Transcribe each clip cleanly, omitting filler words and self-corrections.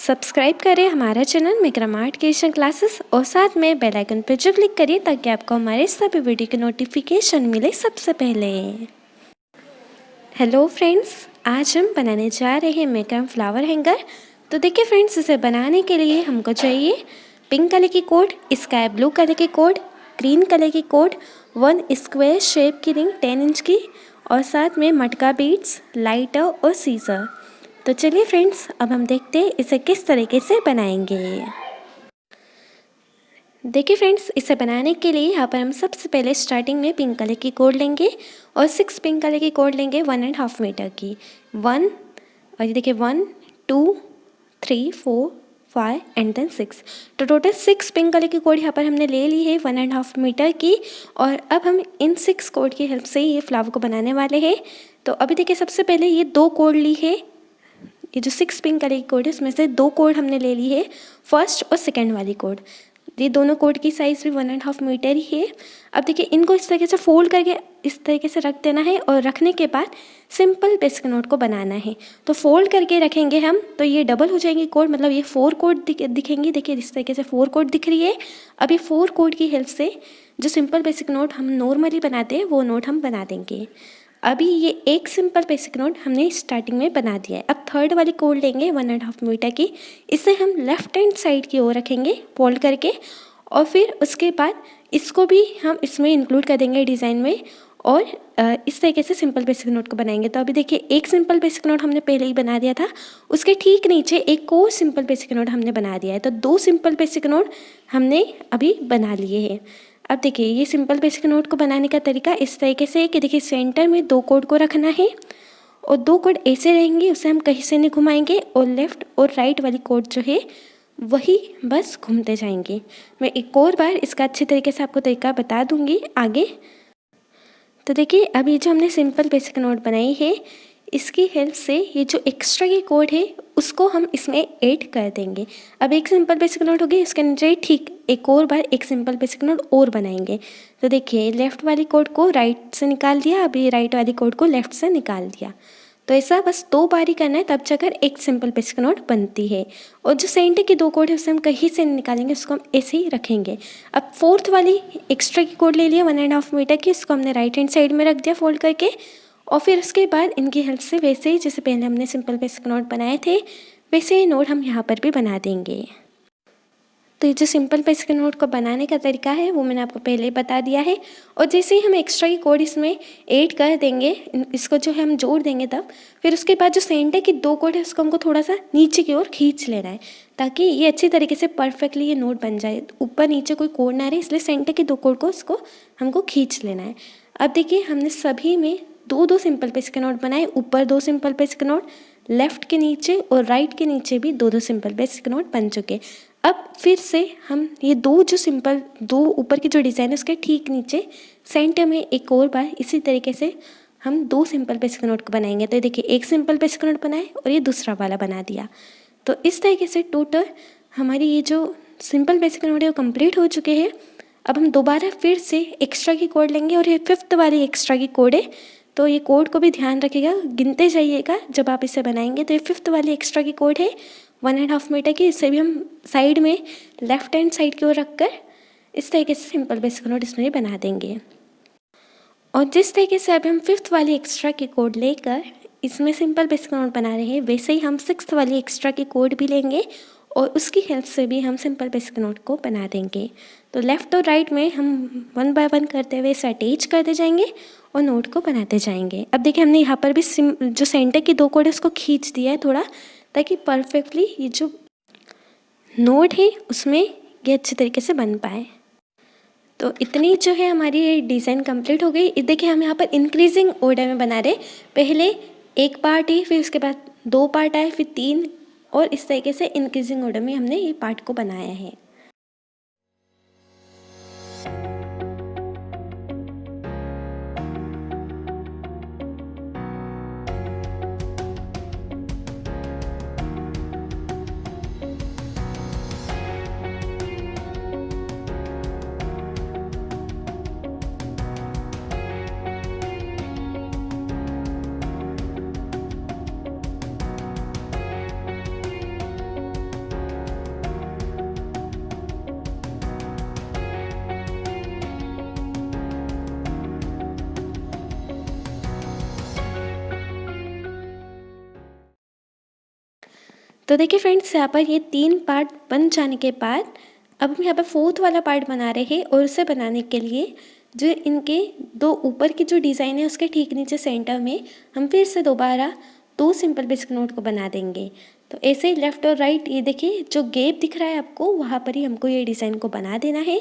Subscribe करें हमारा channel Vikram art creation classes और साथ में बेल आइकन पर जो क्लिक करिए ताकि आपको हमारे सभी वीडियो की नोटिफिकेशन मिले सबसे पहले। हेलो फ्रेंड्स, आज हम बनाने जा रहे हैं विक्रम फ्लावर हैंगर। तो देखिए फ्रेंड्स, इसे बनाने के लिए हमको चाहिए पिंक कलर की कोड, स्काई ब्लू कलर की कोड, ग्रीन कलर की कोड, 1 स्क्वायर शेप की रिंग 10 इंच की और साथ में मटका बीड्स, लाइटर और सीजर। तो चलिए फ्रेंड्स, अब हम देखते हैं इसे किस तरीके से बनाएंगे। देखिए फ्रेंड्स, इसे बनाने के लिए यहाँ पर हम सबसे पहले स्टार्टिंग में पिंक कलर की कोड लेंगे और 6 पिंक कलर की कोड लेंगे 1.5 मीटर की। 1 और ये देखिए 1 2 3 4 5 एंड देन 6। तो टोटल 6 पिंक कलर की कोड यहाँ पर हमने ले ली है 1.5 मीटर की। और अब हम इन 6 कोड की हेल्प से ये फ्लावर को बनाने वाले हैं। तो अभी देखिए, सबसे पहले ये 2 कोड ली है, ये जो 6 पिंक कलर की कोड है उसमें से 2 कोड हमने ले ली है, फर्स्ट और सेकंड वाली कोड। ये दोनों कोड की साइज़ भी 1.5 मीटर ही है। अब देखिए, इनको इस तरीके से फोल्ड करके इस तरीके से रख देना है और रखने के बाद सिंपल बेसिक नोट को बनाना है। तो फोल्ड करके रखेंगे हम तो ये डबल हो जाएंगी कोड, मतलब ये 4 कोड दिखेंगी। देखिए इस तरीके से 4 कोड दिख रही है। अब ये 4 कोड की हेल्प से जो सिंपल बेसिक नोट हम नॉर्मली बनाते हैं वो नोट हम बना देंगे। अभी ये एक सिंपल बेसिक नोट हमने स्टार्टिंग में बना दिया है। अब थर्ड वाली कोड लेंगे 1.5 मीटर की, इसे हम लेफ्ट हैंड साइड की ओर रखेंगे फोल्ड करके और फिर उसके बाद इसको भी हम इसमें इंक्लूड कर देंगे डिज़ाइन में और इस तरीके से सिंपल बेसिक नोट को बनाएंगे। तो अभी देखिए, एक सिंपल बेसिक नोट हमने पहले ही बना दिया था, उसके ठीक नीचे एक और सिंपल बेसिक नोट हमने बना दिया है। तो 2 सिंपल बेसिक नोट हमने अभी बना लिए हैं। अब देखिए, ये सिंपल बेसिक नोट को बनाने का तरीका इस तरीके से है कि देखिए सेंटर में 2 कोड को रखना है और 2 कोड ऐसे रहेंगे, उसे हम कहीं से नहीं घुमाएंगे और लेफ़्ट और राइट वाली कोड जो है वही बस घूमते जाएंगे। मैं एक और बार इसका अच्छे तरीके से आपको तरीका बता दूंगी आगे। तो देखिए, अभी जो हमने सिंपल बेसिक नोट बनाई है इसकी हेल्प से ये जो एक्स्ट्रा की कोड है उसको हम इसमें ऐड कर देंगे। अब एक सिंपल बेसिक नोट हो गई, इसके नीचे ठीक एक और बार एक सिंपल बेसिक नोट और बनाएंगे। तो देखिए, लेफ़्ट वाली कोड को राइट से निकाल दिया, अभी राइट वाली कोड को लेफ़्ट से निकाल दिया। तो ऐसा बस 2 बार ही करना है, तब जाकर एक सिंपल बेसिक नोट बनती है। और जो सेंटर की 2 कोड है उसे हम कहीं से निकालेंगे, उसको हम ऐसे ही रखेंगे। अब फोर्थ वाली एक्स्ट्रा की कोड ले लिया 1.5 मीटर की, इसको हमने राइट हैंड साइड में रख दिया फोल्ड करके और फिर उसके बाद इनकी हेल्प से वैसे ही जैसे पहले हमने सिंपल बेसिक नोट बनाए थे वैसे ही नोट हम यहाँ पर भी बना देंगे। तो ये जो सिंपल बेसिक नोट को बनाने का तरीका है वो मैंने आपको पहले ही बता दिया है। और जैसे ही हम एक्स्ट्रा की कोड इसमें ऐड कर देंगे, इसको जो है हम जोड़ देंगे तब फिर उसके बाद जो सेंटर की 2 कोड है उसको हमको थोड़ा सा नीचे की ओर खींच लेना है ताकि ये अच्छी तरीके से परफेक्टली ये नोट बन जाए। ऊपर नीचे कोई कोड ना रहे, इसलिए सेंटर की 2 कोड को उसको हमको खींच लेना है। अब देखिए, हमने सभी में 2-2 सिंपल बेसिक नोट बनाए, ऊपर 2 सिंपल बेसिक नोट, लेफ़्ट के नीचे और राइट के नीचे भी 2-2 सिंपल बेसिक नोट बन चुके। अब फिर से हम ये 2 ऊपर की जो डिज़ाइन है उसके ठीक नीचे सेंटर में एक और बार इसी तरीके से हम 2 सिंपल बेसिक नोट को बनाएंगे। तो देखिए, एक सिंपल बेसिक नोट बनाए और ये दूसरा वाला बना दिया। तो इस तरीके से टोटल हमारी ये जो सिंपल बेसिक नोट है वो कंप्लीट हो चुके हैं। अब हम दोबारा फिर से एक्स्ट्रा की कोड लेंगे और ये 5th वाली एक्स्ट्रा की कोड है। तो ये कोड को भी ध्यान रखिएगा, गिनते जाइएगा जब आप इसे बनाएंगे। तो ये 5th वाली एक्स्ट्रा की कोड है 1.5 मीटर की, इसे भी हम साइड में लेफ्ट हैंड साइड की ओर रखकर इस तरीके से सिंपल बेसिक नोट इसमें बना देंगे। और जिस तरीके से अभी हम 5th वाली एक्स्ट्रा की कोड लेकर इसमें सिंपल बेसिक नोट बना रहे हैं वैसे ही हम 6th वाली एक्स्ट्रा की कोड भी लेंगे और उसकी हेल्प से भी हम सिंपल बेसिक नोट को बना देंगे। तो लेफ़्ट और राइट में हम 1 बाय 1 करते हुए इसे अटैच करते जाएंगे और नोट को बनाते जाएंगे। अब देखिए, हमने यहाँ पर भी जो सेंटर की 2 कोड है उसको खींच दिया है थोड़ा, ताकि परफेक्टली ये जो नोट है उसमें ये अच्छे तरीके से बन पाए। तो इतनी जो है हमारी ये डिज़ाइन कंप्लीट हो गई। देखिए, हम यहाँ पर इंक्रीजिंग ऑर्डर में बना रहे, पहले एक पार्ट है, फिर उसके बाद 2 पार्ट आए, फिर 3 और इस तरीके से इंक्रीजिंग ऑर्डर में हमने ये पार्ट को बनाया है। तो देखिए फ्रेंड्स, यहाँ पर ये 3 पार्ट बन जाने के बाद अब हम यहाँ पर 4th वाला पार्ट बना रहे हैं। और उसे बनाने के लिए जो इनके 2 ऊपर की जो डिज़ाइन है उसके ठीक नीचे सेंटर में हम फिर से दोबारा 2 सिंपल बेसिक नोट को बना देंगे। तो ऐसे ही लेफ़्ट और राइट, ये देखिए जो गैप दिख रहा है आपको, वहाँ पर ही हमको ये डिज़ाइन को बना देना है।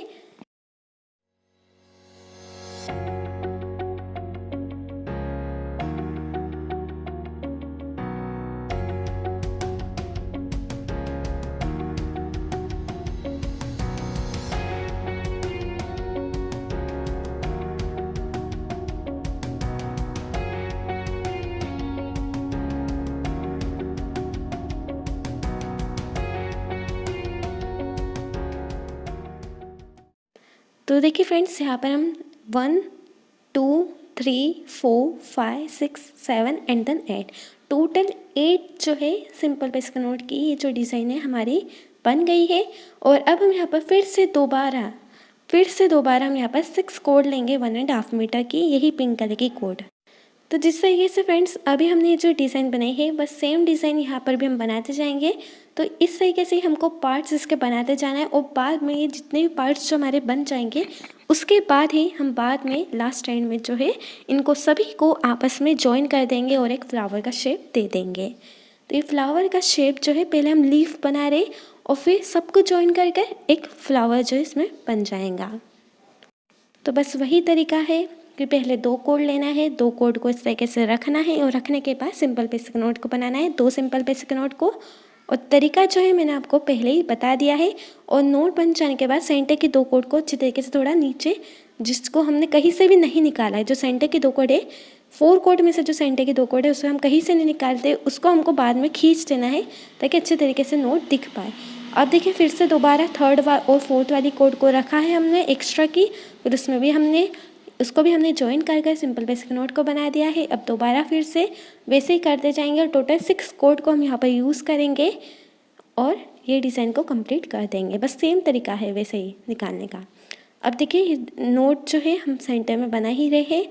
तो देखिए फ्रेंड्स, यहाँ पर हम 1 2 3 4 5 6 7 एंड देन 8, टोटल 8 जो है सिंपल बेसिक नोट की ये जो डिज़ाइन है हमारी बन गई है। और अब हम यहाँ पर फिर से दोबारा हम यहाँ पर 6 कोड लेंगे 1.5 मीटर की, यही पिंक कलर की कोड। तो जिस तरीके से फ्रेंड्स अभी हमने ये जो डिज़ाइन बनाई है बस सेम डिज़ाइन यहाँ पर भी हम बनाते जाएंगे। तो इस तरीके से हमको पार्ट्स इसके बनाते जाना है। और बाद में ये जितने भी पार्ट्स जो हमारे बन जाएंगे उसके बाद ही हम बाद में लास्ट एंड में जो है इनको सभी को आपस में जॉइन कर देंगे और एक फ्लावर का शेप दे देंगे। तो ये फ्लावर का शेप जो है पहले हम लीफ बना रहे और फिर सबको जॉइन करके एक फ्लावर जो इसमें बन जाएगा। तो बस वही तरीका है कि पहले 2 कोड लेना है, 2 कोड को इस तरीके से रखना है और रखने के बाद सिंपल बेसिक नोट को बनाना है, 2 सिंपल बेसिक नोट को। और तरीका जो है मैंने आपको पहले ही बता दिया है। और नोट बन जाने के बाद सेंटर की 2 कोड को अच्छी तरीके से थोड़ा नीचे, जिसको हमने कहीं से भी नहीं निकाला है, जो सेंटर की 2 कोड है 4 कोड में से जो सेंटर की 2 कोड है उसे हम कहीं से नहीं निकालते, उसको हमको बाद में खींच देना है ताकि अच्छे तरीके से नोट दिख पाए। अब देखिए फिर से दोबारा 3rd और 4th वाली कोड को रखा है हमने एक्स्ट्रा की, फिर उसमें भी हमने जॉइन कर सिंपल बेसिक नोट को बना दिया है। अब दोबारा फिर से वैसे ही करते जाएंगे और टोटल 6 कोड को हम यहाँ पर यूज़ करेंगे और ये डिज़ाइन को कंप्लीट कर देंगे। बस सेम तरीका है वैसे ही निकालने का। अब देखिए नोट जो है हम सेंटर में बना ही रहे हैं।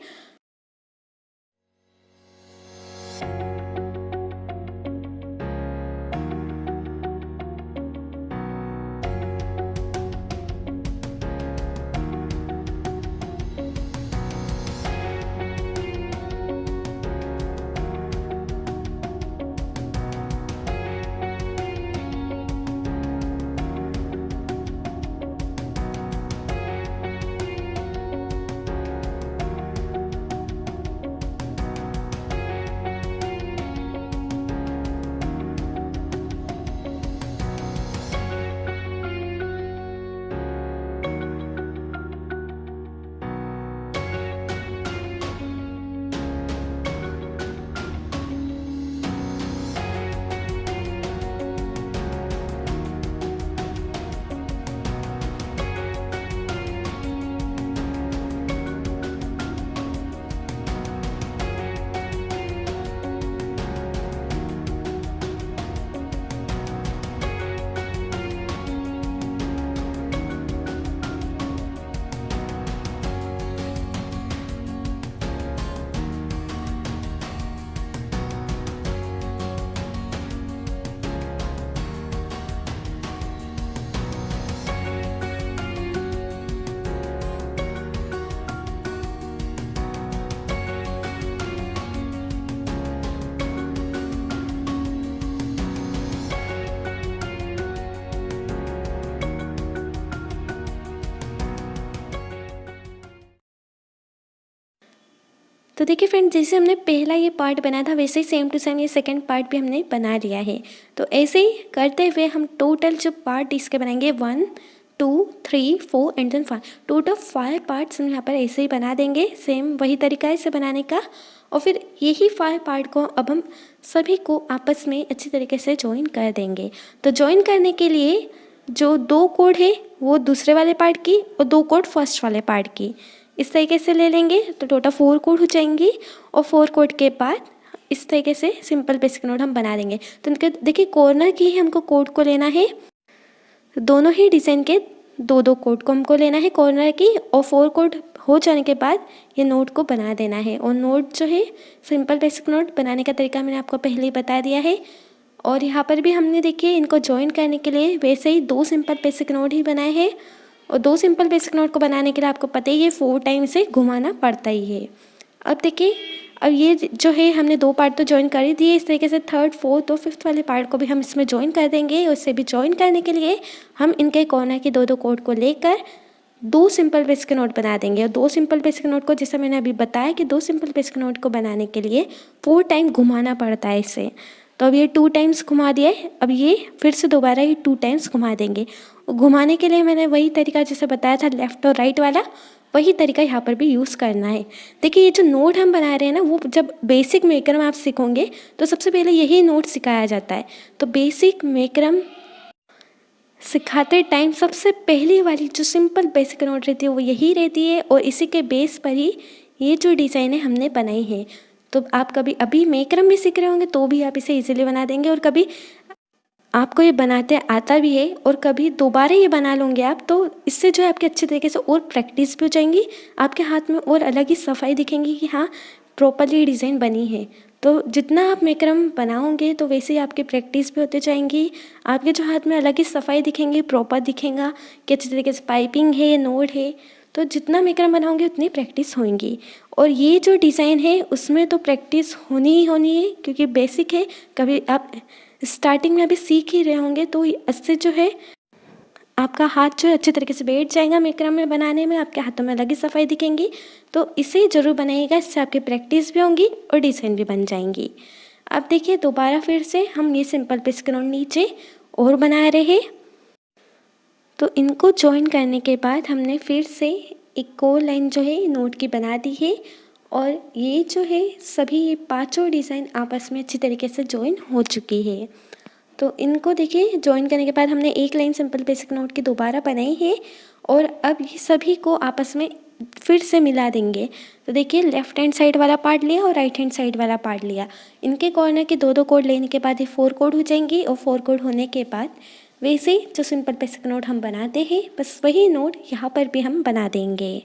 तो देखिए फ्रेंड, जैसे हमने पहला ये पार्ट बनाया था वैसे ही सेम टू सेम ये सेकंड पार्ट भी हमने बना लिया है। तो ऐसे ही करते हुए हम टोटल जो पार्ट इसके बनाएंगे 1 2 3 4 एंड देन 5, टोटल 5 पार्ट्स हम यहाँ पर ऐसे ही बना देंगे। सेम वही तरीका है इसे बनाने का। और फिर यही 5 पार्ट को अब हम सभी को आपस में अच्छी तरीके से ज्वाइन कर देंगे। तो ज्वाइन करने के लिए जो 2 कोड है वो दूसरे वाले पार्ट की और 2 कोड फर्स्ट वाले पार्ट की इस तरीके से ले लेंगे। तो टोटल 4 कोड हो जाएंगी और 4 कोड के बाद इस तरीके से सिंपल बेसिक नोट हम बना देंगे। तो इनके देखिए कॉर्नर की ही हमको कोड को लेना है, दोनों ही डिज़ाइन के 2-2 कोड को हमको लेना है कॉर्नर की। और 4 कोड हो जाने के बाद ये नोट को बना देना है। और नोट जो है सिंपल बेसिक नोट बनाने का तरीका मैंने आपको पहले ही बता दिया है। और यहाँ पर भी हमने देखिए इनको ज्वाइन करने के लिए वैसे ही 2 सिंपल बेसिक नोट ही बनाए हैं। और 2 सिंपल बेसिक नोट को बनाने के लिए आपको पता ही है 4 टाइम इसे घुमाना पड़ता ही है। अब देखिए, अब ये जो है हमने 2 पार्ट तो ज्वाइन कर ही दिए, इस तरीके से 3rd, 4th और 5th वाले पार्ट को भी हम इसमें ज्वाइन कर देंगे। और इसे भी ज्वाइन करने के लिए हम इनके कॉर्नर के 2-2 कॉर्ड को लेकर 2 सिंपल बेसिक नोट बना देंगे। और 2 सिंपल बेसिक नोट को, जैसा मैंने अभी बताया कि 2 सिंपल बेसिक नोट को बनाने के लिए 4 टाइम घुमाना पड़ता है इसे। तो अब ये 2 टाइम्स घुमा दिया है, अब ये फिर से दोबारा ये 2 टाइम्स घुमा देंगे। घुमाने के लिए मैंने वही तरीका जैसे बताया था लेफ़्ट और राइट वाला, वही तरीका यहाँ पर भी यूज़ करना है। देखिए ये जो नोट हम बना रहे हैं ना, वो जब बेसिक मेकरम आप सीखोगे तो सबसे पहले यही नोट सिखाया जाता है। तो बेसिक मेकरम सिखाते टाइम सबसे पहली वाली जो सिंपल बेसिक नोट रहती है वो यही रहती है, और इसी के बेस पर ही ये जो डिज़ाइनें हमने बनाई हैं। तो आप कभी अभी मेकरम भी सीख रहे होंगे तो भी आप इसे इजीली बना देंगे, और कभी आपको ये बनाते आता भी है और कभी दोबारा ये बना लोगे आप, तो इससे जो है आपके अच्छे तरीके से और प्रैक्टिस भी हो जाएंगी, आपके हाथ में और अलग ही सफाई दिखेंगी कि हाँ प्रॉपरली डिज़ाइन बनी है। तो जितना आप मेकरम बनाओगे तो वैसे ही आपकी प्रैक्टिस भी होते जाएंगी, आपके जो हाथ में अलग ही सफाई दिखेंगी, प्रॉपर दिखेगा कि अच्छे तरीके से पाइपिंग है, नोड है। तो जितना मेकरम बनाओगे उतनी प्रैक्टिस होंगी। और ये जो डिज़ाइन है उसमें तो प्रैक्टिस होनी ही होनी है, क्योंकि बेसिक है। कभी आप स्टार्टिंग में अभी सीख ही रहे होंगे तो इससे जो है आपका हाथ जो है अच्छे तरीके से बैठ जाएगा मेकरम में बनाने में, आपके हाथों में अलग ही सफाई दिखेंगी। तो इसे ज़रूर बनाइएगा, इससे आपकी प्रैक्टिस भी होंगी और डिज़ाइन भी बन जाएंगी। अब देखिए दोबारा फिर से हम ये सिंपल बेसिक नोट नीचे और बना रहे हैं। तो इनको ज्वाइन करने के बाद हमने फिर से एक और लाइन जो है नोट की बना दी है, और ये जो है सभी ये 5 डिज़ाइन आपस में अच्छी तरीके से ज्वाइन हो चुकी है। तो इनको देखिए ज्वाइन करने के बाद हमने एक लाइन सिंपल बेसिक नोट की दोबारा बनाई है, और अब ये सभी को आपस में फिर से मिला देंगे। तो देखिए लेफ्ट हैंड साइड वाला पार्ट लिया और राइट हैंड साइड वाला पार्ट लिया, इनके कॉर्नर के 2-2 कोड लेने के बाद ये 4 कोड हो जाएंगी। और 4 कोड होने के बाद वैसे ही जो सिंपल बेसिक नोट हम बनाते हैं बस वही नोट यहाँ पर भी हम बना देंगे।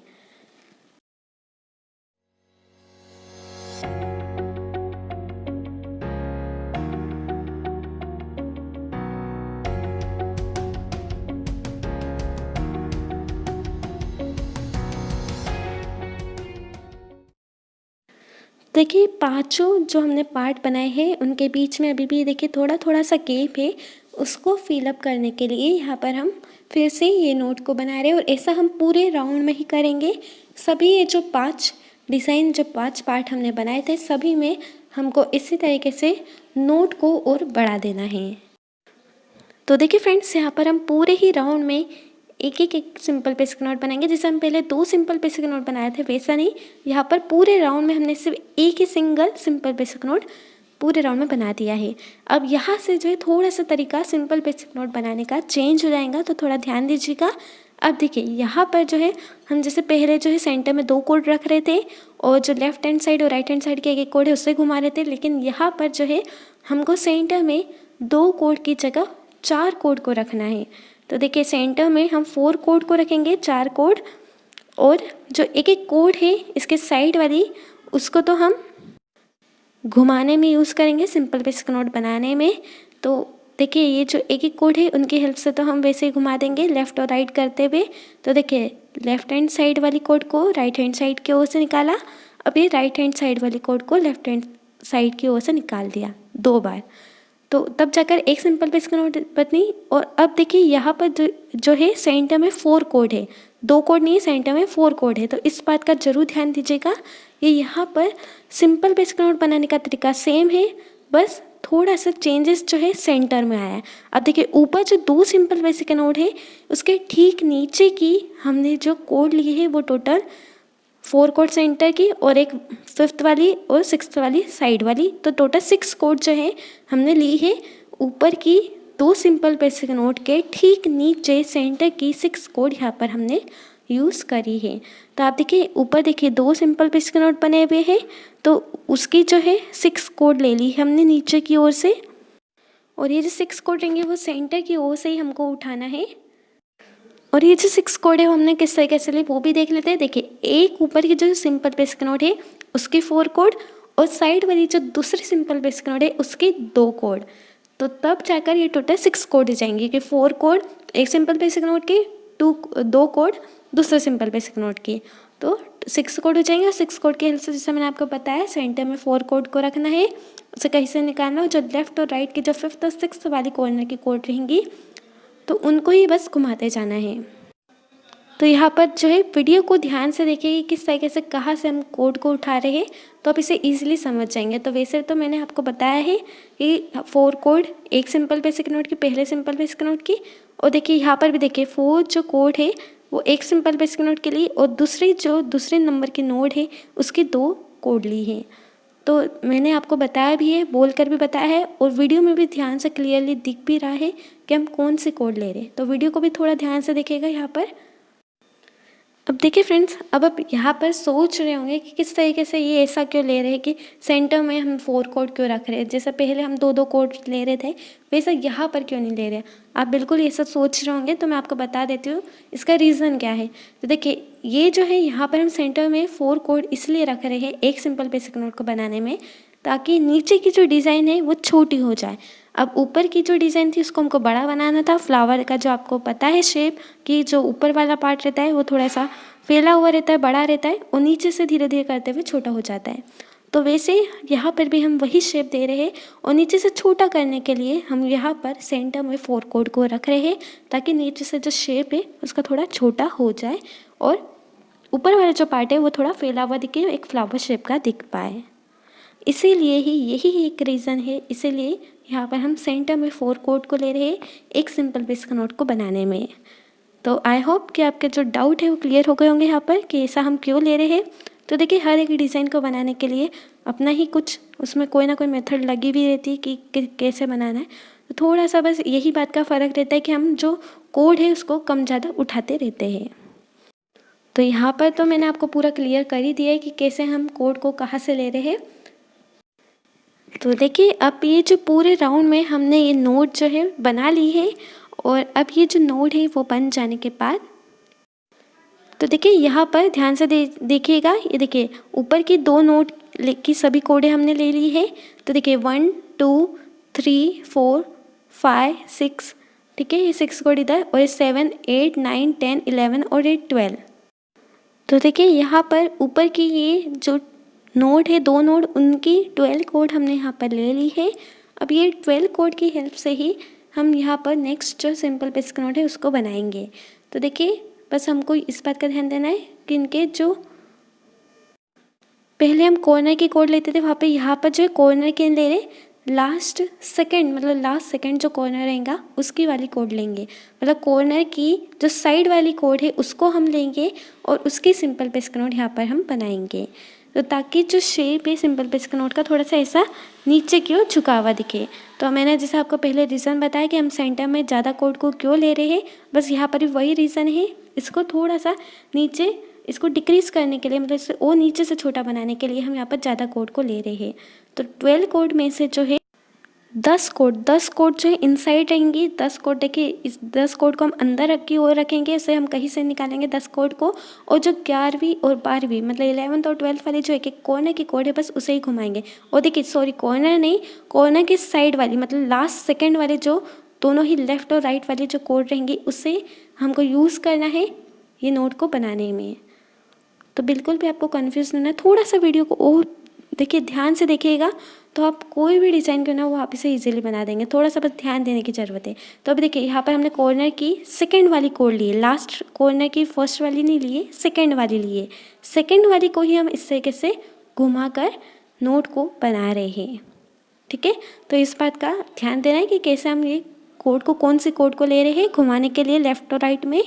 देखिए 5 जो हमने पार्ट बनाए हैं उनके बीच में अभी भी देखिए थोड़ा थोड़ा सा गैप है, उसको फिलअप करने के लिए यहाँ पर हम फिर से ये नोट को बना रहे हैं। और ऐसा हम पूरे राउंड में ही करेंगे। सभी ये जो 5 डिज़ाइन, जो 5 पार्ट हमने बनाए थे, सभी में हमको इसी तरीके से नोट को और बढ़ा देना है। तो देखिए फ्रेंड्स, यहाँ पर हम पूरे ही राउंड में एक सिंपल बेसिक नोट बनाएंगे। जैसे हम पहले 2 सिंपल बेसिक नोट बनाए थे वैसा नहीं, यहाँ पर पूरे राउंड में हमने सिर्फ एक ही सिंगल सिंपल बेसिक नोट पूरे राउंड में बना दिया है। अब यहाँ से जो है थोड़ा सा तरीका सिंपल बेसिक नोट बनाने का चेंज हो जाएगा, तो थोड़ा ध्यान दीजिएगा। अब देखिए यहाँ पर जो है हम जैसे पहले जो है सेंटर में 2 कोड रख रहे थे, और जो लेफ्ट हैंड साइड और राइट हैंड साइड के एक कोड है उससे घुमा रहे थे, लेकिन यहाँ पर जो है हमको सेंटर में 2 कोड की जगह 4 कोड को रखना है। तो देखिए सेंटर में हम 4 कोड को रखेंगे, 4 कोड, और जो एक कोड है इसके साइड वाली उसको तो हम घुमाने में यूज़ करेंगे सिंपल बेसिक नोट बनाने में। तो देखिए ये जो एक कोड है उनकी हेल्प से तो हम वैसे ही घुमा देंगे लेफ़्ट और राइट करते हुए। तो देखिए लेफ़्ट हैंड साइड वाली कोड को राइट हैंड साइड की ओर से निकाला, अब ये राइट हैंड साइड वाली कोड को लेफ़्ट हैंड साइड की ओर से निकाल दिया 2 बार। तो तब जाकर एक सिंपल बेसिक नोट बनी। और अब देखिए यहाँ पर जो है सेंटर में 4 कोड है, 2 कोड नहीं है, सेंटर में 4 कोड है। तो इस बात का जरूर ध्यान दीजिएगा। ये यहाँ पर सिंपल बेसिक नोट बनाने का तरीका सेम है, बस थोड़ा सा चेंजेस जो है सेंटर में आया है। अब देखिए ऊपर जो 2 सिंपल बेसिक नोट है उसके ठीक नीचे की हमने जो कोड लिए है वो टोटल 4 कोड सेंटर की, और एक 5th वाली और 6th वाली साइड वाली, तो टोटल 6 कोड जो है हमने ली है। ऊपर की 2 सिंपल बेसिक नोट के ठीक नीचे सेंटर की 6 कोड यहाँ पर हमने यूज़ करी है। तो आप देखिए ऊपर देखिए 2 सिंपल बेसिक नोट बने हुए हैं, तो उसकी जो है 6 कोड ले ली हमने नीचे की ओर से, और ये जो 6 कोड रहेंगे वो सेंटर की ओर से ही हमको उठाना है। और ये जो 6 कोड है वो हमने किस तरीके से लिए वो भी देख लेते हैं। देखिए एक ऊपर की जो सिंपल बेसिक नोट है उसके 4 कोड, और साइड वाली जो दूसरी सिंपल बेसिक नोट है उसके 2 कोड। तो तब जाकर ये टोटल 6 कोड हो जाएंगे कि 4 कोड एक सिंपल बेसिक नोट की, 2 कोड दूसरे सिंपल बेसिक नोट की, तो 6 कोड हो जाएंगे। और 6 कोड की हेल्प से जैसे मैंने आपको बताया सेंटर में 4 कोड को रखना है, उसे कहीं से निकालना हो, जो लेफ्ट और राइट की जो 5th और 6th वाली कॉर्नर की कोड रहेंगी तो उनको ही बस घुमाते जाना है। तो यहाँ पर जो है वीडियो को ध्यान से देखिए किस तरीके से कहाँ से हम कोड को उठा रहे हैं, तो आप इसे इजीली समझ जाएंगे। तो वैसे तो मैंने आपको बताया है कि 4 कोड एक सिंपल बेसिक नोट की, पहले सिंपल बेसिक नोट की, और देखिए यहाँ पर भी देखिए 4 जो कोड है वो एक सिंपल बेसिक नोट के लिए और दूसरे नंबर की नोड है उसकी 2 कोड ली है। तो मैंने आपको बताया भी है, बोल कर भी बताया है, और वीडियो में भी ध्यान से क्लियरली दिख भी रहा है कि हम कौन से कोड ले रहे हैं। तो वीडियो को भी थोड़ा ध्यान से देखिएगा यहाँ पर। अब देखिए फ्रेंड्स, अब आप यहाँ पर सोच रहे होंगे कि किस तरीके से ये ऐसा क्यों ले रहे हैं कि सेंटर में हम 4 कोड क्यों रख रहे हैं, जैसे पहले हम 2 कोड ले रहे थे वैसा यहाँ पर क्यों नहीं ले रहे। आप बिल्कुल ऐसा सोच रहे होंगे, तो मैं आपको बता देती हूँ इसका रीज़न क्या है। तो देखिए ये जो है यहाँ पर हम सेंटर में 4 कोड इसलिए रख रहे हैं एक सिंपल बेसिक नोट को बनाने में, ताकि नीचे की जो डिज़ाइन है वो छोटी हो जाए। अब ऊपर की जो डिज़ाइन थी उसको हमको बड़ा बनाना था, फ्लावर का जो आपको पता है शेप कि जो ऊपर वाला पार्ट रहता है वो थोड़ा सा फैला हुआ रहता है, बड़ा रहता है, और नीचे से धीरे धीरे करते हुए छोटा हो जाता है। तो वैसे यहाँ पर भी हम वही शेप दे रहे हैं, और नीचे से छोटा करने के लिए हम यहाँ पर सेंटर में 4 कोड को रख रहे हैं, ताकि नीचे से जो शेप है उसका थोड़ा छोटा हो जाए और ऊपर वाला जो पार्ट है वो थोड़ा फैला हुआ दिखे, एक फ्लावर शेप का दिख पाए। इसीलिए ही यही एक रीज़न है, इसीलिए यहाँ पर हम सेंटर में 4 कोड को ले रहे हैं एक सिंपल बेसिक नोट को बनाने में। तो आई होप कि आपके जो डाउट है वो क्लियर हो गए होंगे यहाँ पर कि ऐसा हम क्यों ले रहे हैं। तो देखिए हर एक डिज़ाइन को बनाने के लिए अपना ही कुछ उसमें कोई ना कोई मेथड लगी भी रहती है कि कैसे बनाना है। तो थोड़ा सा बस यही बात का फ़र्क रहता है कि हम जो कोड है उसको कम ज़्यादा उठाते रहते हैं। तो यहाँ पर तो मैंने आपको पूरा क्लियर कर ही दिया है कि कैसे हम कोड को कहाँ से ले रहे हैं। तो देखिए अब ये जो पूरे राउंड में हमने ये नोट जो है बना ली है, और अब ये जो नोट है वो बन जाने के बाद तो देखिए यहाँ पर ध्यान से देखिएगा, ये देखिए ऊपर की 2 नोट की सभी कोडें हमने ले ली है। तो देखिए 1 2 3 4 5 6, ठीक है, ये 6 कोड इधर, और ये 7 8 9 10 11 और ये 12। तो देखिए यहाँ पर ऊपर की ये जो नोड है 2 नोड, उनकी 12 कोड हमने यहाँ पर ले ली है। अब ये 12 कोड की हेल्प से ही हम यहाँ पर नेक्स्ट जो सिंपल बेसिक नोट है उसको बनाएंगे। तो देखिए बस हमको इस बात का ध्यान देना है कि इनके जो पहले हम कॉर्नर की कोड लेते थे वहाँ पे यहाँ पर जो है कॉर्नर के ले रहे लास्ट सेकंड जो कॉर्नर रहेगा उसकी वाली कोड लेंगे, मतलब कॉर्नर की जो साइड वाली कोड है उसको हम लेंगे और उसकी सिंपल बेसिक नोट यहाँ पर हम बनाएंगे। तो ताकि जो शेप है सिंपल बेसिक नोट का थोड़ा सा ऐसा नीचे की ओर झुका हुआ दिखे। तो मैंने जैसे आपको पहले रीज़न बताया कि हम सेंटर में ज़्यादा कोड को क्यों ले रहे हैं, बस यहाँ पर भी वही रीज़न है। इसको थोड़ा सा नीचे इसको डिक्रीज़ करने के लिए, मतलब इसे और नीचे से छोटा बनाने के लिए हम यहाँ पर ज़्यादा कोड को ले रहे हैं। तो 12 कोड में से जो है 10 कोड जो है इनसाइड रहेंगी। 10 कोड देखिए, इस 10 कोड को हम अंदर की ओर रखेंगे, इसे हम कहीं से निकालेंगे 10 कोड को, और जो 11वीं और 12वीं मतलब 11th और 12th वाली जो एक कॉर्नर की कोड है बस उसे ही घुमाएंगे। और देखिए सॉरी कॉर्नर नहीं, कॉर्नर की साइड वाली मतलब लास्ट सेकेंड वाले जो दोनों ही लेफ्ट और राइट वाली जो कोड रहेंगी उससे हमको यूज़ करना है ये नोट को बनाने में। तो बिल्कुल भी आपको कन्फ्यूज़ नहीं है, थोड़ा सा वीडियो को और देखिए ध्यान से देखिएगा तो आप कोई भी डिज़ाइन क्यों ना वो आप इसे इजीली बना देंगे, थोड़ा सा बस ध्यान देने की ज़रूरत है। तो अभी देखिए यहाँ पर हमने कॉर्नर की सेकंड वाली कोड ली है, लास्ट कॉर्नर की फर्स्ट वाली नहीं ली है, सेकंड वाली ली है। सेकंड वाली को ही हम इस तरीके से घुमा कर नोट को बना रहे हैं, ठीक है। तो इस बात का ध्यान देना है कि कैसे हम ये कोड को कौन सी कोड को ले रहे हैं घुमाने के लिए लेफ़्ट और राइट में।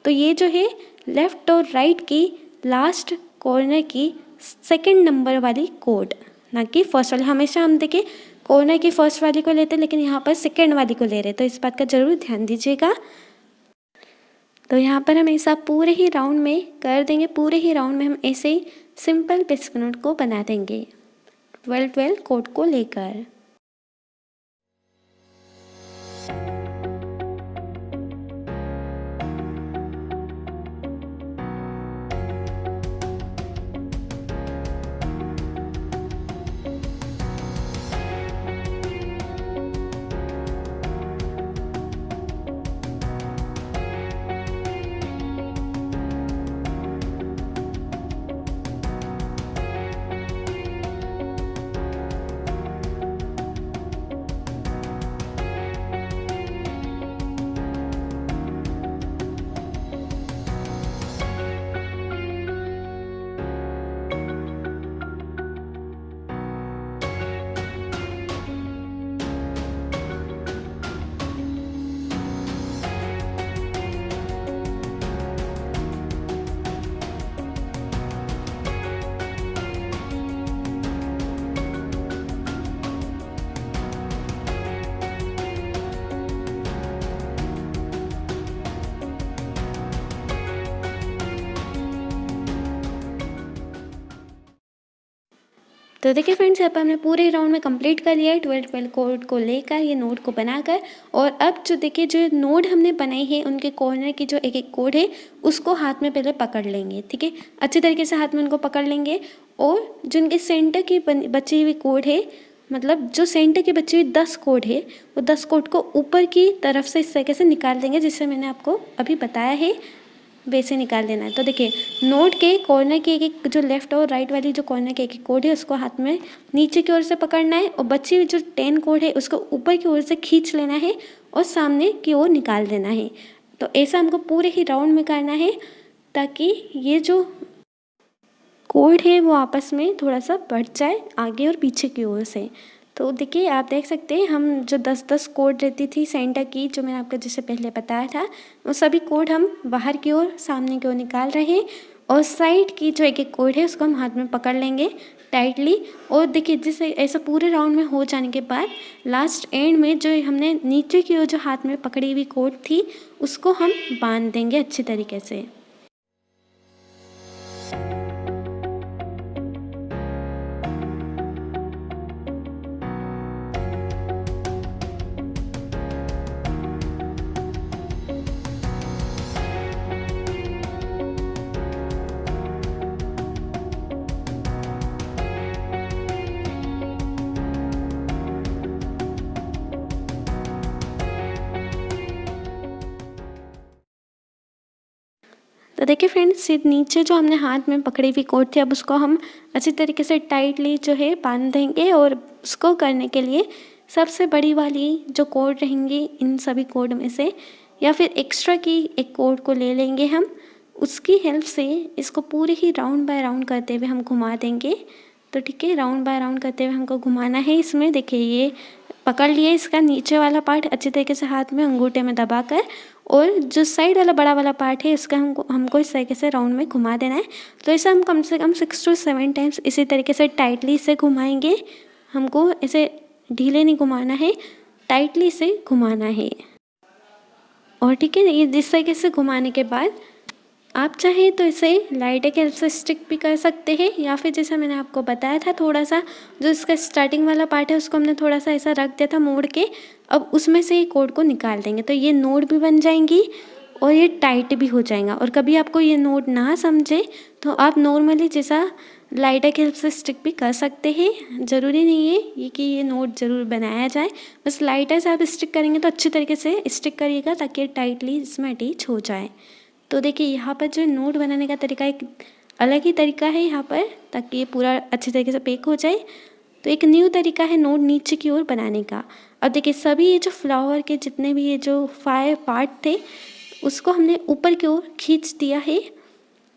तो ये जो है लेफ़्ट और राइट की लास्ट कॉर्नर की सेकंड नंबर वाली कोड, ना कि फर्स्ट वाली। हमेशा हम देखिए कॉर्नर की फर्स्ट वाली को लेते हैं, लेकिन यहाँ पर सेकंड वाली को ले रहे हैं, तो इस बात का ज़रूर ध्यान दीजिएगा। तो यहाँ पर हम ऐसा पूरे ही राउंड में कर देंगे, पूरे ही राउंड में हम ऐसे ही सिंपल बेसिक नोट को बना देंगे 12 कोड को लेकर। तो देखिए फ्रेंड्स, यहाँ पर हमने पूरे राउंड में कंप्लीट कर लिया है 12 कोड को लेकर, ये नोड को बनाकर। और अब जो देखिए जो नोड हमने बनाई है उनके कॉर्नर की जो एक एक कोड है उसको हाथ में पहले पकड़ लेंगे। ठीक है, अच्छी तरीके से हाथ में उनको पकड़ लेंगे। और जो उनके सेंटर की बची हुई कोड है, मतलब जो सेंटर की बची हुई 10 कोड है, वो 10 कोड को ऊपर की तरफ से इस तरीके से निकाल देंगे, जिससे मैंने आपको अभी बताया है वैसे निकाल देना है। तो देखिए नोट के कॉर्नर की एक एक जो लेफ्ट और राइट वाली जो कॉर्नर के एक एक कोड है उसको हाथ में नीचे की ओर से पकड़ना है, और बची हुई जो 10 कोड है उसको ऊपर की ओर से खींच लेना है और सामने की ओर निकाल देना है। तो ऐसा हमको पूरे ही राउंड में करना है, ताकि ये जो कोड है वो आपस में थोड़ा सा बढ़ जाए आगे और पीछे की ओर से। तो देखिए आप देख सकते हैं, हम जो 10-10 कोड रहती थी सेंटर की, जो मैंने आपको जैसे पहले बताया था, वो सभी कोड हम बाहर की ओर सामने की ओर निकाल रहे हैं। और साइड की जो एक एक कोड है उसको हम हाथ में पकड़ लेंगे टाइटली। और देखिए जैसे ऐसा पूरे राउंड में हो जाने के बाद लास्ट एंड में जो हमने नीचे की ओर जो हाथ में पकड़ी हुई कोड थी उसको हम बांध देंगे अच्छी तरीके से। तो देखिए फ्रेंड्स, ये नीचे जो हमने हाथ में पकड़ी हुई कोड थी, अब उसको हम अच्छी तरीके से टाइटली जो है बांध देंगे। और उसको करने के लिए सबसे बड़ी वाली जो कोड रहेंगी इन सभी कोड में से, या फिर एक्स्ट्रा की एक कोड को ले लेंगे हम, उसकी हेल्प से इसको पूरे ही राउंड बाय राउंड करते हुए हम घुमा देंगे। तो ठीक है, राउंड बाय राउंड करते हुए हमको घुमाना है। इसमें देखिए ये पकड़ लिए इसका नीचे वाला पार्ट अच्छी तरीके से हाथ में अंगूठे में दबाकर, और जो साइड वाला बड़ा वाला पार्ट है इसका हमको इस तरीके से राउंड में घुमा देना है। तो इसे हम कम से कम 6 to 7 टाइम्स इसी तरीके से टाइटली इसे घुमाएंगे। हमको इसे ढीले नहीं घुमाना है, टाइटली इसे घुमाना है। और ठीक है, ये इस तरीके से घुमाने के बाद आप चाहें तो इसे लाइटर की हेल्प से स्टिक भी कर सकते हैं, या फिर जैसा मैंने आपको बताया था थोड़ा सा जो इसका स्टार्टिंग वाला पार्ट है उसको हमने थोड़ा सा ऐसा रख दिया था मोड़ के, अब उसमें से ये कोड को निकाल देंगे तो ये नोड भी बन जाएंगी और ये टाइट भी हो जाएगा। और कभी आपको ये नोड ना समझे तो आप नॉर्मली जैसा लाइटर की हेल्प से स्टिक भी कर सकते हैं। ज़रूरी नहीं है ये कि ये नोट ज़रूर बनाया जाए, बस लाइटर से आप स्टिक करेंगे तो अच्छी तरीके से स्टिक करिएगा ताकि टाइटली इसमें अटैच हो जाए। तो देखिए यहाँ पर जो नोट बनाने का तरीका एक अलग ही तरीका है यहाँ पर, ताकि ये पूरा अच्छी तरीके से पैक हो जाए। तो एक न्यू तरीका है नोट नीचे की ओर बनाने का। अब देखिए सभी ये जो फ्लावर के जितने भी ये जो 5 पार्ट थे उसको हमने ऊपर की ओर खींच दिया है,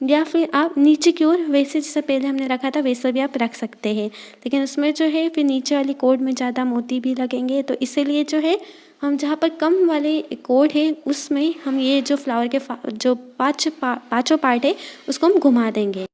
या फिर आप नीचे की ओर वैसे जैसे पहले हमने रखा था वैसे भी आप रख सकते हैं। लेकिन उसमें जो है फिर नीचे वाली कोड में ज़्यादा मोती भी लगेंगे, तो इसीलिए जो है हम जहाँ पर कम वाले कोड है उसमें हम ये जो फ्लावर के जो पाँचों पार्ट है उसको हम घुमा देंगे।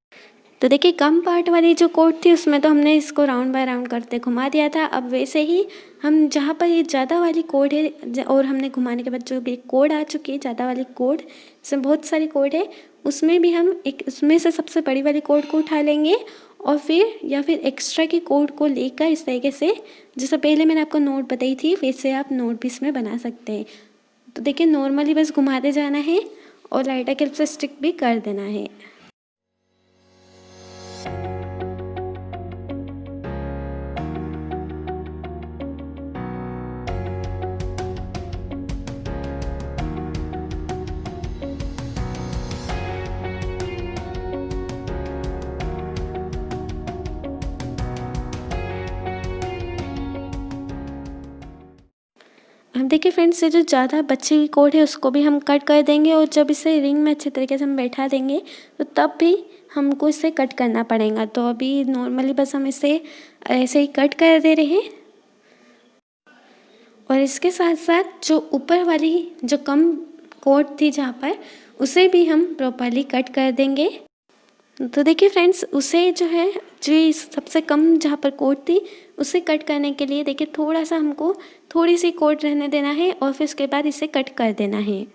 तो देखिए कम पार्ट वाली जो कोड थी उसमें तो हमने इसको राउंड बाय राउंड करते घुमा दिया था। अब वैसे ही हम जहाँ पर ये ज़्यादा वाली कोड है और हमने घुमाने के बाद जो एक कोड आ चुकी है ज़्यादा वाली कोड, इसमें बहुत सारी कोड है, उसमें भी हम एक उसमें से सबसे बड़ी वाली कोड को उठा लेंगे और फिर या फिर एक्स्ट्रा की कोड को लेकर इस तरीके से जैसे पहले मैंने आपको नोट बताई थी वैसे आप नोट भी इसमें बना सकते हैं। तो देखिए नॉर्मली बस घुमाते जाना है और लाइटर की हेल्प से स्टिक भी कर देना है। अब देखिए फ्रेंड्स, ये जो ज़्यादा बची हुई कोड है उसको भी हम कट कर देंगे, और जब इसे रिंग में अच्छे तरीके से हम बैठा देंगे तो तब भी हमको इसे कट करना पड़ेगा। तो अभी नॉर्मली बस हम इसे ऐसे ही कट कर दे रहे हैं, और इसके साथ साथ जो ऊपर वाली जो कम कोड थी जहाँ पर उसे भी हम प्रॉपरली कट कर देंगे। तो देखिए फ्रेंड्स, उसे जो है जो सबसे कम जहाँ पर कोड थी उसे कट करने के लिए देखिए थोड़ा सा हमको थोड़ी सी कोड रहने देना है और फिर उसके बाद इसे कट कर देना है।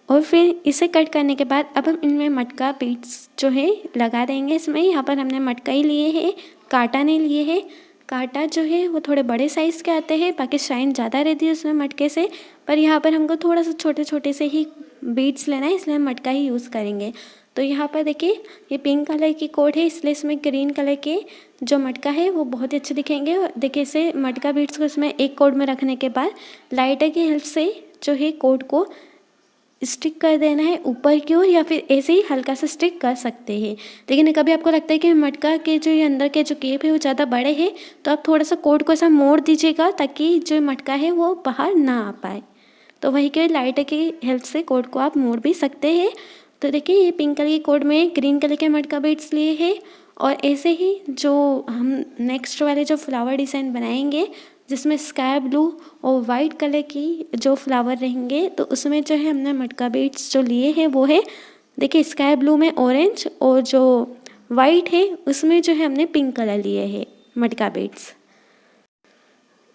और फिर इसे कट करने के बाद अब हम इनमें मटका बीट्स जो है लगा देंगे इसमें। यहाँ पर हमने मटका ही लिए हैं कांटा नहीं लिए है। कांटा जो है वो थोड़े बड़े साइज़ के आते हैं, बाकी शाइन ज़्यादा रहती है उसमें मटके से, पर यहाँ पर हमको थोड़ा सा छोटे छोटे से ही बीड्स लेना है, इसलिए हम मटका ही यूज़ करेंगे। तो यहाँ पर देखिए ये पिंक कलर की कोड है, इसलिए इसमें ग्रीन कलर के जो मटका है वो बहुत ही अच्छे दिखेंगे। देखिए इसे मटका बीड्स को इसमें एक कोड में रखने के बाद लाइटर की हेल्प से जो है कोड को स्टिक कर देना है ऊपर की ओर, या फिर ऐसे ही हल्का सा स्टिक कर सकते हैं। लेकिन कभी आपको लगता है कि मटका के जो ये अंदर के जो केप है वो ज़्यादा बड़े हैं, तो आप थोड़ा सा कोड को ऐसा मोड़ दीजिएगा ताकि जो मटका है वो बाहर ना आ पाए। तो वही के लाइटर की हेल्प से कोड को आप मोड़ भी सकते हैं। तो देखिए ये पिंक कलर की कोड में ग्रीन कलर के मटका बीड्स लिए हैं, और ऐसे ही जो हम नेक्स्ट वाले जो फ्लावर डिज़ाइन बनाएंगे जिसमें स्काई ब्लू और वाइट कलर की जो फ्लावर रहेंगे, तो उसमें जो है हमने मटका बीड्स जो लिए हैं वो है, देखिए स्काई ब्लू में ऑरेंज, और जो वाइट है उसमें जो है हमने पिंक कलर लिए हैं मटका बीड्स।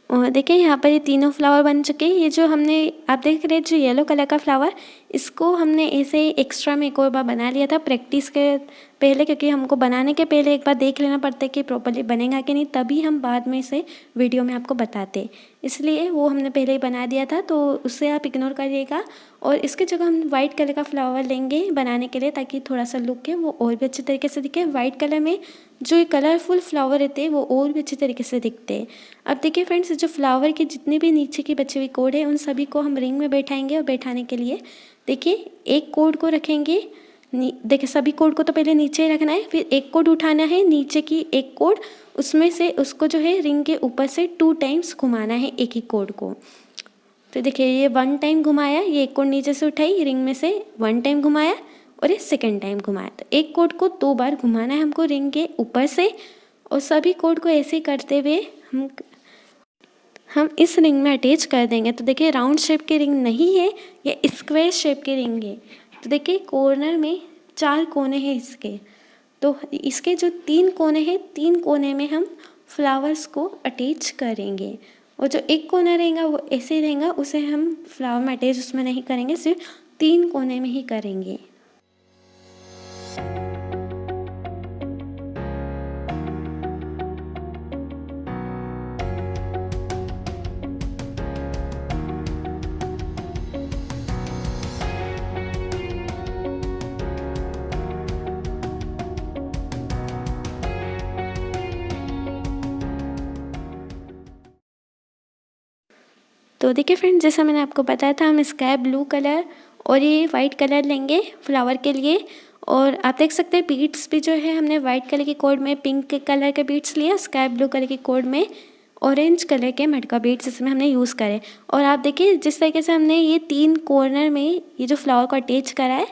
और देखिए यहाँ पर ये तीनों फ्लावर बन चुके हैं। ये जो हमने आप देख रहे हैं जो येलो कलर का फ्लावर, इसको हमने ऐसे ही एक्स्ट्रा में एक और बार बना लिया था प्रैक्टिस के पहले, क्योंकि हमको बनाने के पहले एक बार देख लेना पड़ता है कि प्रॉपर्ली बनेगा कि नहीं, तभी हम बाद में इसे वीडियो में आपको बताते, इसलिए वो हमने पहले ही बना दिया था, तो उससे आप इग्नोर करिएगा। और इसकी जगह हम वाइट कलर का फ्लावर लेंगे बनाने के लिए, ताकि थोड़ा सा लुक है वो और भी अच्छे तरीके से दिखे। वाइट कलर में जो ये कलरफुल फ्लावर रहते हैं वो और भी अच्छे तरीके से दिखते हैं। अब देखिए फ्रेंड्स, जो फ्लावर की जितनी भी नीचे की बची हुई कोड है उन सभी को हम रिंग में बैठाएंगे, और बैठाने के लिए देखिए एक कोड को रखेंगे, देखिए सभी कोड को तो पहले नीचे ही रखना है, फिर एक कोड उठाना है नीचे की एक कोड, उसमें से उसको जो है रिंग के ऊपर से 2 टाइम्स घुमाना है एक ही कोड को। तो देखिए ये 1 टाइम घुमाया, ये एक कोड नीचे से उठाई, रिंग में से 1 टाइम घुमाया, और ये सेकेंड टाइम घुमाया। तो एक कोड को 2 बार घुमाना है हमको रिंग के ऊपर से, और सभी कोड को ऐसे करते हुए हम इस रिंग में अटैच कर देंगे। तो देखिए राउंड शेप की रिंग नहीं है, ये स्क्वायर शेप की रिंग है। तो देखिए कॉर्नर में 4 कोने हैं इसके, तो इसके जो 3 कोने हैं, 3 कोने में हम फ्लावर्स को अटैच करेंगे, और जो एक कोना रहेगा वो ऐसे रहेगा, उसे हम फ्लावर में अटैच उसमें नहीं करेंगे, सिर्फ 3 कोने में ही करेंगे। तो देखिए फ्रेंड्स, जैसा मैंने आपको बताया था, हम स्काई ब्लू कलर और ये वाइट कलर लेंगे फ्लावर के लिए। और आप देख सकते हैं बीड्स भी जो है हमने वाइट कलर के कोड में पिंक कलर के बीड्स लिए, स्काई ब्लू कलर के कोड में ऑरेंज कलर के मटका बीड्स इसमें हमने यूज़ करे। और आप देखिए जिस तरीके से हमने ये 3 कॉर्नर में ये जो फ्लावर को अटैच करा है,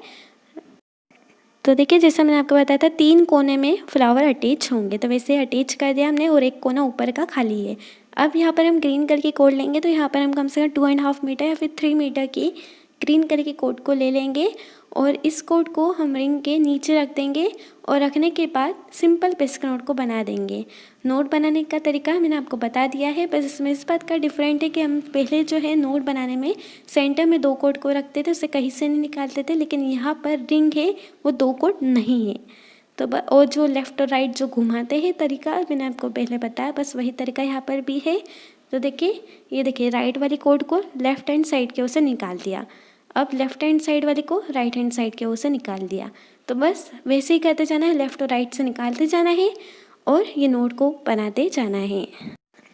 तो देखिए जैसा मैंने आपको बताया था 3 कोने में फ्लावर अटैच होंगे, तो वैसे अटैच कर दिया हमने, और एक कोना ऊपर का खाली है। अब यहाँ पर हम ग्रीन कलर की कोड लेंगे, तो यहाँ पर हम कम से कम 2.5 मीटर या फिर 3 मीटर की ग्रीन कलर की कोड को ले लेंगे, और इस कोड को हम रिंग के नीचे रख देंगे, और रखने के बाद सिंपल पेस्क नोट को बना देंगे। नोट बनाने का तरीका मैंने आपको बता दिया है, बस इसमें इस बात का डिफरेंट है कि हम पहले जो है नोट बनाने में सेंटर में 2 कोड को रखते थे, उसे कहीं से नहीं निकालते थे, लेकिन यहाँ पर रिंग है वो 2 कोड नहीं है। तो और जो लेफ़्ट और राइट जो घुमाते हैं तरीका मैंने आपको पहले बताया, बस वही तरीका यहाँ पर भी है। तो देखिए ये देखिए राइट वाली कोड को लेफ़्ट हैंड साइड के ओर से निकाल दिया, अब लेफ़्ट हैंड साइड वाले को राइट हैंड साइड के ओर से निकाल दिया। तो बस वैसे ही करते जाना है, लेफ़्ट और राइट से निकालते जाना है, और ये नोट को बनाते जाना है।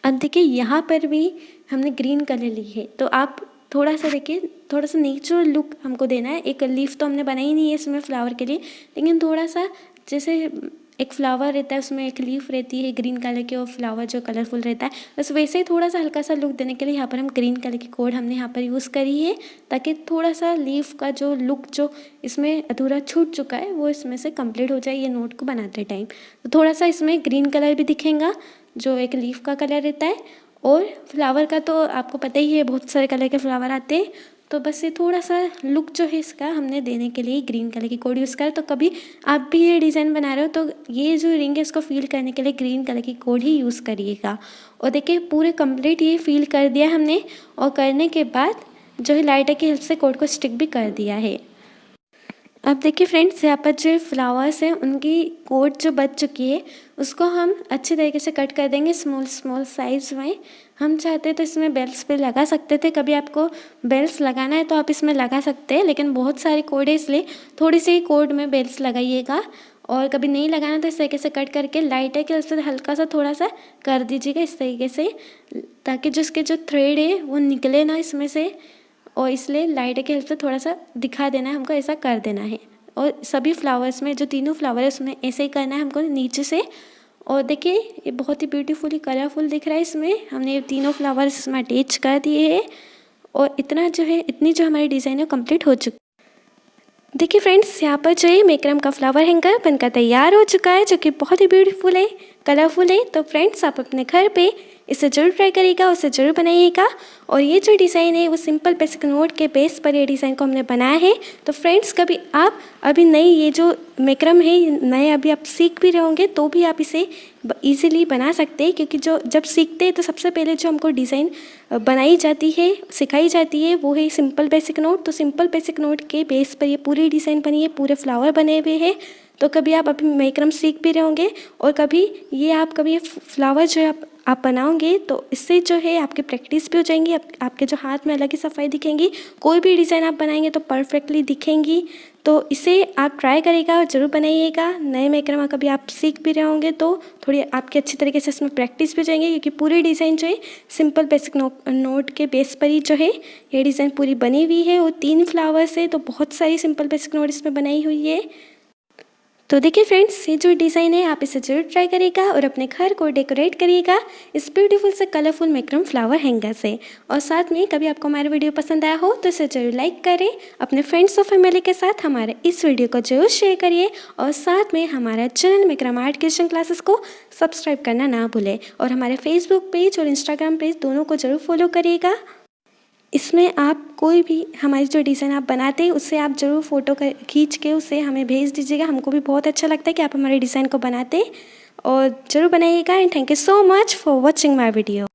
अब देखिए यहाँ पर भी हमने ग्रीन कलर ली है, तो आप थोड़ा सा देखिए, थोड़ा सा नेचुरल लुक हमको देना है। एक लीफ तो हमने बनाई नहीं है इसमें फ्लावर के लिए, लेकिन थोड़ा सा जैसे एक फ्लावर रहता है उसमें एक लीफ रहती है ग्रीन कलर की, और फ्लावर जो कलरफुल रहता है, बस वैसे ही थोड़ा सा हल्का सा लुक देने के लिए यहाँ पर हम ग्रीन कलर की कोड हमने यहाँ पर यूज़ करी है, ताकि थोड़ा सा लीफ का जो लुक जो इसमें अधूरा छूट चुका है वो इसमें से कंप्लीट हो जाए ये नोट को बनाते टाइम। तो थोड़ा सा इसमें ग्रीन कलर भी दिखेगा जो एक लीफ का कलर रहता है, और फ्लावर का तो आपको पता ही है बहुत सारे कलर के फ्लावर आते हैं, तो बस ये थोड़ा सा लुक जो है इसका हमने देने के लिए ग्रीन कलर की कोड यूज़ करें। तो कभी आप भी ये डिज़ाइन बना रहे हो तो ये जो रिंग है इसको फील करने के लिए ग्रीन कलर की कोड ही यूज़ करिएगा। और देखिए पूरे कंप्लीट ये फील कर दिया हमने, और करने के बाद जो है लाइटर की हेल्प से कोड को स्टिक भी कर दिया है। अब देखिए फ्रेंड्स, यहाँ पर जो फ्लावर्स हैं उनकी कोट जो बच चुकी है उसको हम अच्छी तरीके से कट कर देंगे स्मॉल स्मॉल साइज़ में। हम चाहते तो इसमें बेल्स पे लगा सकते थे, कभी आपको बेल्स लगाना है तो आप इसमें लगा सकते हैं, लेकिन बहुत सारी कोड है इसलिए थोड़ी सी कोड में बेल्स लगाइएगा। और कभी नहीं लगाना तो इस तरीके से कट करके लाइटर के से हल्का सा थोड़ा सा कर दीजिएगा इस तरीके से, ताकि जो इसके जो थ्रेड है वो निकले ना इसमें से। और इसलिए लाइट के हेल्प से थोड़ा सा दिखा देना है हमको, ऐसा कर देना है। और सभी फ्लावर्स में जो तीनों फ्लावर है उसमें ऐसे ही करना है हमको नीचे से। और देखिए ये बहुत ही ब्यूटीफुली कलरफुल दिख रहा है, इसमें हमने ये तीनों फ्लावर्स इसमें अटैच कर दिए हैं। और इतना जो है इतनी जो हमारी डिज़ाइन है कंप्लीट हो चुकी। देखिए फ्रेंड्स, यहाँ पर जो है मेक्रम का फ्लावर हैंगर बनकर तैयार हो चुका है, जो कि बहुत ही ब्यूटीफुल है, कलरफुल है। तो फ्रेंड्स आप अपने घर पे इसे ज़रूर ट्राई करिएगा, उसे ज़रूर बनाइएगा। और ये जो डिज़ाइन है वो सिंपल बेसिक नोट के बेस पर ये डिज़ाइन को हमने बनाया है। तो फ्रेंड्स कभी आप अभी नई ये जो मेक्रम है नए अभी आप सीख भी रहे होंगे तो भी आप इसे ईज़िली बना सकते हैं, क्योंकि जो जब सीखते हैं तो सबसे पहले जो हमको डिज़ाइन बनाई जाती है, सिखाई जाती है, वो है सिंपल बेसिक नोट। तो सिंपल बेसिक नोट के बेस पर ये पूरी डिज़ाइन बनी है, पूरे फ्लावर बने हुए हैं। तो कभी आप अभी मेक्रम सीख भी रहे होंगे और कभी ये फ्लावर जो है आप बनाओगे तो इससे जो है आपकी प्रैक्टिस भी हो जाएंगी, आपके जो हाथ में अलग ही सफाई दिखेंगी, कोई भी डिज़ाइन आप बनाएंगे तो परफेक्टली दिखेंगी। तो इसे आप ट्राई करिएगा और ज़रूर बनाइएगा। नए मेकरमा कभी आप सीख भी रहे होंगे तो थोड़ी आपकी अच्छी तरीके से इसमें प्रैक्टिस भी हो जाएंगे, क्योंकि पूरी डिज़ाइन जो है सिंपल बेसिक नोट के बेस पर ही जो है ये डिज़ाइन पूरी बनी हुई है। और 3 फ्लावर्स है तो बहुत सारी सिंपल बेसिक नोट इसमें बनाई हुई है। तो देखिए फ्रेंड्स, ये जो डिज़ाइन है आप इसे जरूर ट्राई करिएगा और अपने घर को डेकोरेट करिएगा इस ब्यूटीफुल से कलरफुल मेक्रम फ्लावर हैंगर से। और साथ में कभी आपको हमारा वीडियो पसंद आया हो तो इसे जरूर लाइक करें, अपने फ्रेंड्स और फैमिली के साथ हमारे इस वीडियो को जरूर शेयर करिए। और साथ में हमारा चैनल मेक्रम आर्ट क्रिएशन क्लासेस को सब्सक्राइब करना ना भूलें। और हमारे फेसबुक पेज और इंस्टाग्राम पेज दोनों को जरूर फॉलो करिएगा। इसमें आप कोई भी हमारी जो डिज़ाइन आप बनाते हैं उससे आप ज़रूर फ़ोटो खींच के उसे हमें भेज दीजिएगा। हमको भी बहुत अच्छा लगता है कि आप हमारे डिज़ाइन को बनाते और ज़रूर बनाइएगा। And thank you so much for watching my video.